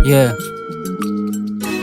Yeah.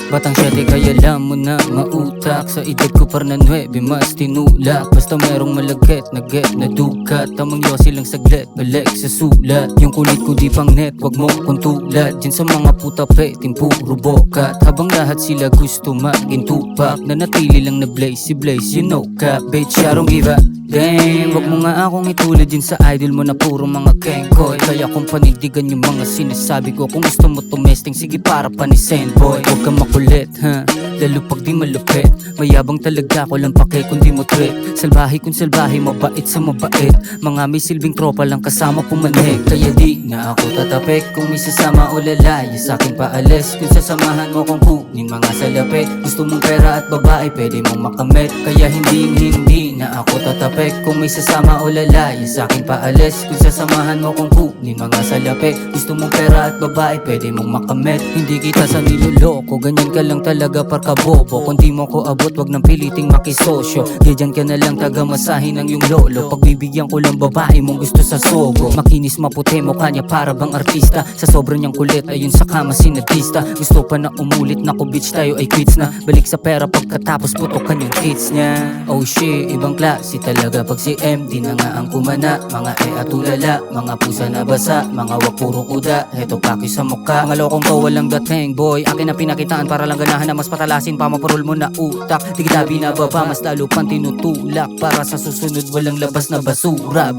Batang siyete kaya alam mo na mautak. Sa edad ko par na 9 mas tinulak. Basta merong malagkit na get na dukat. Tamang yosi lang saglit, balik sa sulat. Yung kulit ko di pang net, wag mo kong tulad. Dyan sa mga puta petin, puro bokat. Habang lahat sila gusto maging tupak. Nanatili lang na blaze, si Blaze, you know ka. Bitch, I don't give a damn. Wag mo nga akong itulad din sa idol mo na puro mga kengkoy. Kaya kung panindigan yung mga sinasabi ko, kung gusto mo tumesting, sige para panisin boy. Huwag kang makulit, ha? Lalo pag di malupit. Mayabang talaga ko lang pake kung di mo trip. Salbahe kung salbahe, mabait sa mabait. Mga may silbing tropa lang kasama pumanik. Kaya di na ako tatapik kung may sasama o lalaya sa'kin paalis. Kung sasamahan mo kong kunin mga salapi. Gusto mong pera at babae, pwede mong makamit. Kaya hindi na ako tatapik kung may sasama o lalaya sa'kin paalis. Kung sasamahan mo kong kunin mga salapi. Gusto mong pera at babae, pwede mong makamit. Hindi kita sa niloloko, ganyan ka lang talaga parka bobo. Kung di mo ko abot, wag nang piliting makisosyo. Diyan ka na lang taga masahin ng yung lolo. Pagbibigyan ko lang babae mong gusto sa sogo. Makinis maputi mukha niya para bang artista. Sa sobrang niyang kulit ayun sa kama sinadista. Gusto pa na umulit na ko bitch tayo ay quits na. Balik sa pera pagkatapos putokan yung kids niya. Oh shit, ibang klase talaga pag si MD na nga ang kumana. Mga atulala, mga pusa na basa. Mga wag puro kuda, heto paki sa mukha. Mga lokong ko walang dating boy. Akin na pinakitaan para lang ganahan na mas patalasin pa. Mapurol mo na utak, di kita binababa. Mas lalo pang tinutulak para sa susunod walang labas na basura.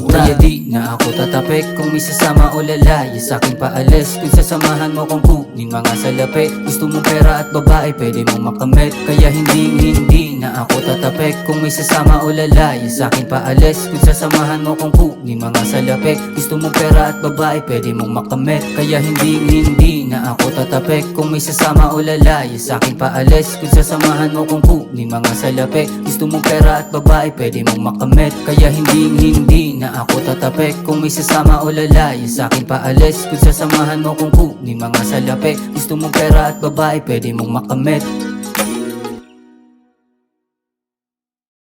Kaya di na ako tatapik kung may sasama o lalaya sa'kin paalis. Kung sasamahan mo kong kunin mga salapi. Gusto mong pera at babae, pwede mong makamit. Kaya hindi na ako tatapik kung may sasama o lalaya sa'kin paalis. Kung sasamahan mo kong kunin mga salapi. Gusto mong pera at babae, pwede mong makamit. Kaya hindi na ako tatapik kung may sasama o lalaya sa'kin paalis. Kung sasamahan mo kong kunin mga salapi. Gusto mong pera at babae, pwede mong makamit. Kaya hindi na ako tatapik kung may sasama o lalaya sa'kin paalis. Kung sasamahan mo kung kunin mga salapi. Gusto mong pera at babae, pwede mong makamit.